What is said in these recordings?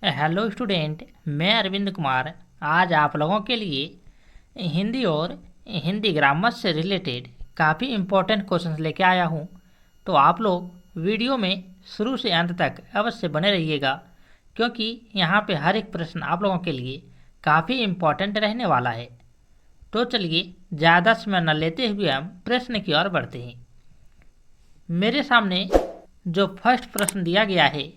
Hello student, मैं अरविंद कुमार आज आप लोगों के लिए हिंदी और हिंदी ग्रामर से रिलेटेड काफ़ी इम्पोर्टेंट क्वेश्चंस लेके आया हूँ। तो आप लोग वीडियो में शुरू से अंत तक अवश्य बने रहिएगा, क्योंकि यहाँ पे हर एक प्रश्न आप लोगों के लिए काफ़ी इम्पोर्टेंट रहने वाला है। तो चलिए ज़्यादा समय न लेते हुए हम प्रश्न की ओर बढ़ते हैं। मेरे सामने जो फर्स्ट प्रश्न दिया गया है,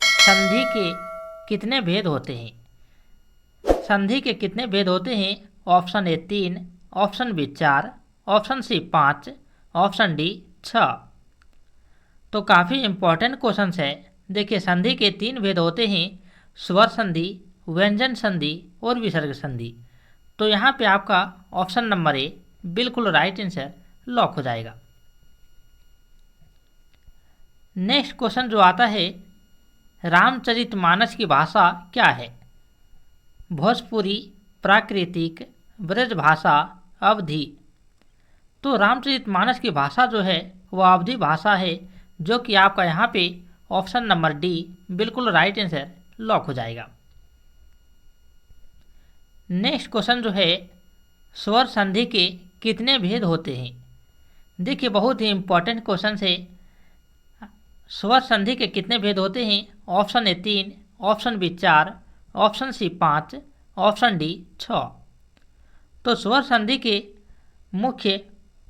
संधि के कितने भेद होते हैं? संधि के कितने भेद होते हैं? Option A 3, option B 4, option C 5, option D 6। तो काफ़ी इम्पोर्टेंट क्वेश्चन है। देखिए, संधि के 3 भेद होते हैं, स्वर संधि, व्यंजन संधि और विसर्ग संधि। तो यहाँ पे आपका ऑप्शन नंबर ए बिल्कुल राइट आंसर लॉक हो जाएगा। नेक्स्ट क्वेश्चन जो आता है, रामचरितमानस की भाषा क्या है? भोजपुरी, प्राकृतिक, ब्रजभाषा, अवधी। तो रामचरितमानस की भाषा जो है वह अवधी भाषा है, जो कि आपका यहाँ पे ऑप्शन नंबर डी बिल्कुल राइट आंसर लॉक हो जाएगा। नेक्स्ट क्वेश्चन जो है, स्वर संधि के कितने भेद होते हैं? देखिए, बहुत ही इंपॉर्टेंट क्वेश्चन है। स्वर संधि के कितने भेद होते हैं? Option A 3, option B 4, option C 5, option D 6। तो स्वर संधि के मुख्य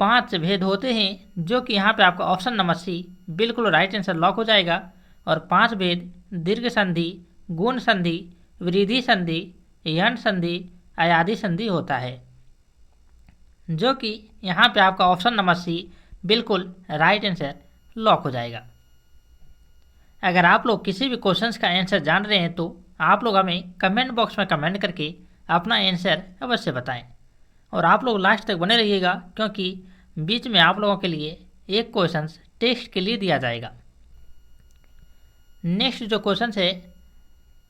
5 भेद होते हैं, जो कि यहाँ पे आपका ऑप्शन नंबर सी बिल्कुल राइट आंसर लॉक हो जाएगा। और 5 भेद दीर्घ संधि, गुण संधि, वृद्धि संधि, यण संधि, अयादि संधि होता है, जो कि यहाँ पे आपका ऑप्शन नंबर सी बिल्कुल राइट आंसर लॉक हो जाएगा। अगर आप लोग किसी भी क्वेश्चंस का आंसर जान रहे हैं तो आप लोग हमें कमेंट बॉक्स में कमेंट करके अपना आंसर अवश्य बताएं। और आप लोग लास्ट तक बने रहिएगा, क्योंकि बीच में आप लोगों के लिए एक क्वेश्चन टेस्ट के लिए दिया जाएगा। नेक्स्ट जो क्वेश्चन है,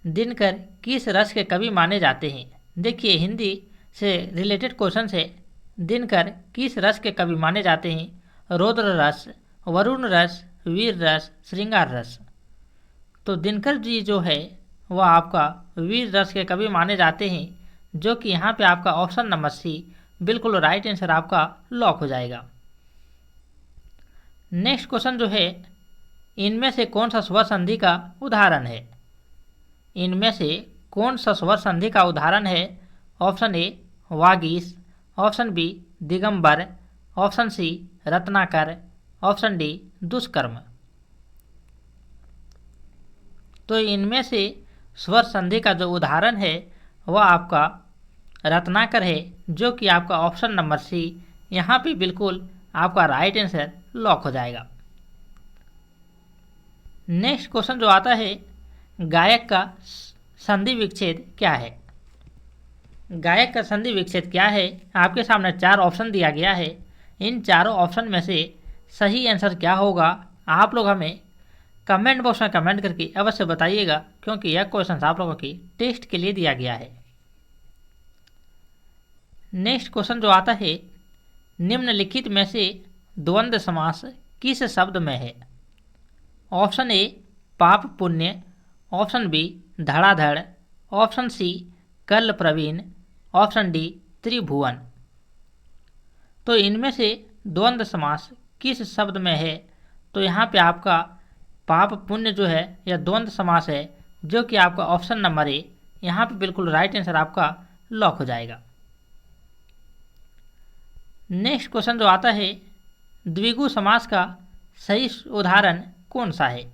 दिनकर किस रस के कवि माने जाते हैं? देखिए, हिंदी से रिलेटेड क्वेश्चन है। दिनकर किस रस के कवि माने जाते हैं? रौद्र रस, वरुण रस, वीर रस, श्रृंगार रस। तो दिनकर जी जो है वह आपका वीर रस के कवि माने जाते हैं, जो कि यहाँ पे आपका ऑप्शन नंबर सी बिल्कुल राइट आंसर आपका लॉक हो जाएगा। नेक्स्ट क्वेश्चन जो है, इनमें से कौन सा स्वर संधि का उदाहरण है? इनमें से कौन सा स्वर संधि का उदाहरण है? ऑप्शन ए वागीश, ऑप्शन बी दिगंबर, ऑप्शन सी रत्नाकर, ऑप्शन डी दुष्कर्म। तो इनमें से स्वर संधि का जो उदाहरण है वह आपका रत्नाकर है, जो कि आपका ऑप्शन नंबर सी यहाँ पे बिल्कुल आपका राइट आंसर लॉक हो जाएगा। नेक्स्ट क्वेश्चन जो आता है, गायक का संधि विच्छेद क्या है? गायक का संधि विच्छेद क्या है? आपके सामने 4 ऑप्शन दिया गया है। इन चारों ऑप्शन में से सही आंसर क्या होगा, आप लोग हमें कमेंट बॉक्स में कमेंट करके अवश्य बताइएगा, क्योंकि यह क्वेश्चन आप लोगों की टेस्ट के लिए दिया गया है। नेक्स्ट क्वेश्चन जो आता है, निम्नलिखित में से द्वंद्व समास किस शब्द में है? ऑप्शन ए पाप पुण्य, ऑप्शन बी धड़ाधड़, ऑप्शन सी कल प्रवीण, ऑप्शन डी त्रिभुवन। तो इनमें से द्वंद्व समास किस शब्द में है? तो यहाँ पे आपका पाप पुण्य जो है यह द्वंद्व समास है, जो कि आपका ऑप्शन नंबर ए यहाँ पे बिल्कुल राइट आंसर आपका लॉक हो जाएगा। नेक्स्ट क्वेश्चन जो आता है, द्विगु समास का सही उदाहरण कौन सा है?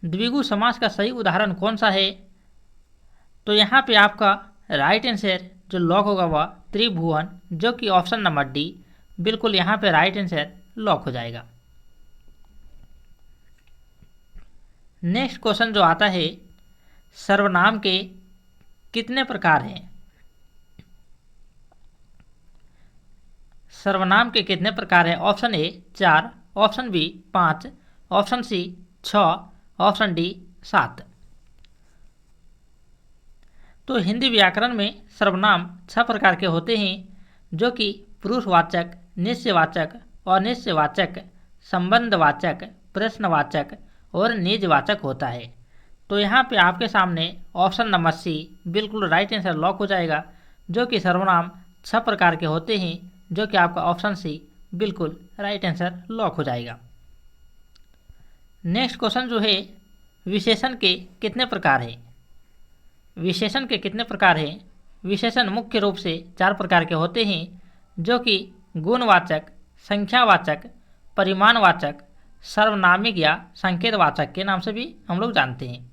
द्विगु समास का सही उदाहरण कौन सा है? तो यहाँ पे आपका राइट आंसर जो लॉक होगा वह त्रिभुवन, जो कि ऑप्शन नंबर डी बिल्कुल यहाँ पे राइट आंसर लॉक हो जाएगा। नेक्स्ट क्वेश्चन जो आता है, सर्वनाम के कितने प्रकार हैं? सर्वनाम के कितने प्रकार हैं? Option A 4, option B 5, option C 6, option D 7। तो हिंदी व्याकरण में सर्वनाम 6 प्रकार के होते हैं, जो कि पुरुषवाचक, निश्चयवाचक, अनिश्चयवाचक, संबंधवाचक, प्रश्नवाचक और निजवाचक होता है। तो यहाँ पे आपके सामने ऑप्शन नंबर सी बिल्कुल राइट आंसर लॉक हो जाएगा, जो कि सर्वनाम 6 प्रकार के होते हैं, जो कि आपका ऑप्शन सी बिल्कुल राइट आंसर लॉक हो जाएगा। नेक्स्ट क्वेश्चन जो है, विशेषण के कितने प्रकार हैं? विशेषण के कितने प्रकार हैं? विशेषण मुख्य रूप से 4 प्रकार के होते हैं, जो कि गुणवाचक, संख्यावाचक, परिमाणवाचक, सर्वनामिक या संकेतवाचक के नाम से भी हम लोग जानते हैं।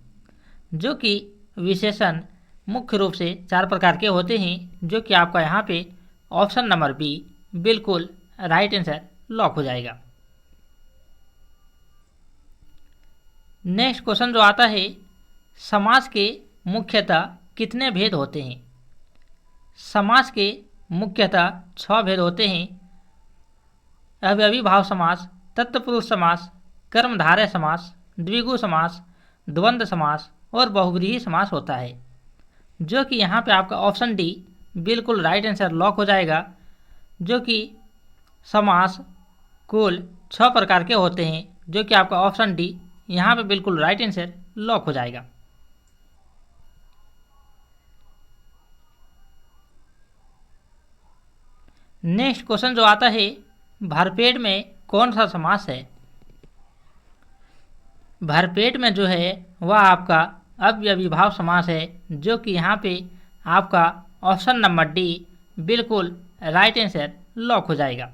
जो कि विशेषण मुख्य रूप से 4 प्रकार के होते हैं, जो कि आपका यहाँ पे ऑप्शन नंबर बी बिल्कुल राइट आंसर लॉक हो जाएगा। नेक्स्ट क्वेश्चन जो आता है, समास के मुख्यतः कितने भेद होते हैं? समास के मुख्यतः 6 भेद होते हैं। अव्ययीभाव समास, तत्पुरुष समास, कर्मधारय समास, द्विगु समास, द्वंद्व समास और बहुव्रीहि समास होता है। जो कि यहाँ पे आपका ऑप्शन डी बिल्कुल राइट आंसर लॉक हो जाएगा, जो कि समास कुल 6 प्रकार के होते हैं, जो कि आपका ऑप्शन डी यहाँ पे बिल्कुल राइट आंसर लॉक हो जाएगा। नेक्स्ट क्वेश्चन जो आता है, भरपेट में कौन सा समास है? भरपेट में जो है वह आपका अव्ययीभाव समास है, जो कि यहाँ पे आपका ऑप्शन नंबर डी बिल्कुल राइट आंसर लॉक हो जाएगा।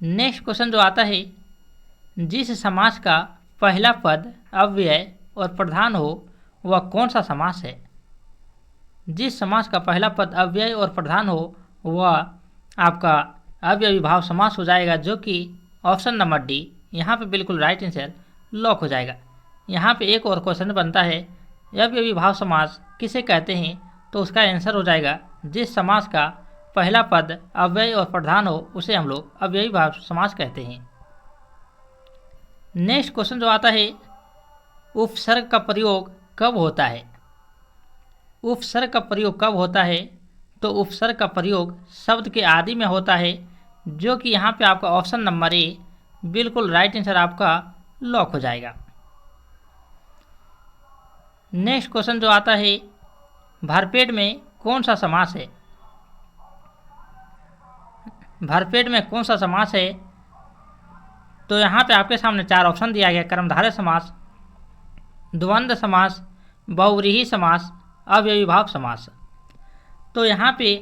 नेक्स्ट क्वेश्चन जो आता है, जिस समास का पहला पद अव्यय और प्रधान हो वह कौन सा समास है? जिस समास का पहला पद अव्यय और प्रधान हो वह आपका अव्ययीभाव समास हो जाएगा, जो कि ऑप्शन नंबर डी यहाँ पे बिल्कुल राइट आंसर लॉक हो जाएगा। यहाँ पे एक और क्वेश्चन बनता है, अव्ययीभाव समास किसे कहते हैं? तो उसका आंसर हो जाएगा, जिस समास का पहला पद अव्यय और प्रधान हो उसे हम लोग अव्ययीभाव समास कहते हैं। नेक्स्ट क्वेश्चन जो आता है, उपसर्ग का प्रयोग कब होता है? उपसर्ग का प्रयोग कब होता है? तो उपसर्ग का प्रयोग शब्द के आदि में होता है, जो कि यहाँ पे आपका ऑप्शन नंबर ए बिल्कुल राइट आंसर आपका लॉक हो जाएगा। नेक्स्ट क्वेश्चन जो आता है, भरपेट में कौन सा समास है? भरपेट में कौन सा समास है? तो यहाँ पे आपके सामने 4 ऑप्शन दिया गया, कर्मधारय समास, द्वंद्व समास, बहुव्रीहि समास, अव्ययीभाव समास। तो यहाँ पे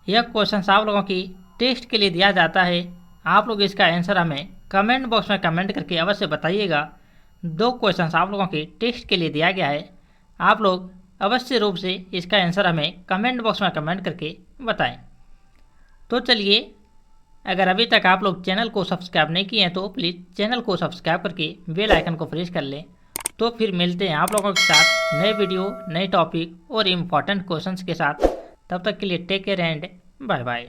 यह क्वेश्चन आप लोगों की टेस्ट के लिए दिया जाता है। आप लोग इसका आंसर हमें कमेंट बॉक्स में कमेंट करके अवश्य बताइएगा। 2 क्वेश्चन आप लोगों के टेस्ट के लिए दिया गया है। आप लोग अवश्य रूप से इसका आंसर हमें कमेंट बॉक्स में कमेंट करके बताएं। तो चलिए, अगर अभी तक आप लोग चैनल को सब्सक्राइब नहीं किए हैं तो प्लीज़ चैनल को सब्सक्राइब करके बेल आइकन को प्रेस कर लें। तो फिर मिलते हैं आप लोगों के साथ नए वीडियो, नए टॉपिक और इम्पॉर्टेंट क्वेश्चंस के साथ। तब तक के लिए take care and bye bye.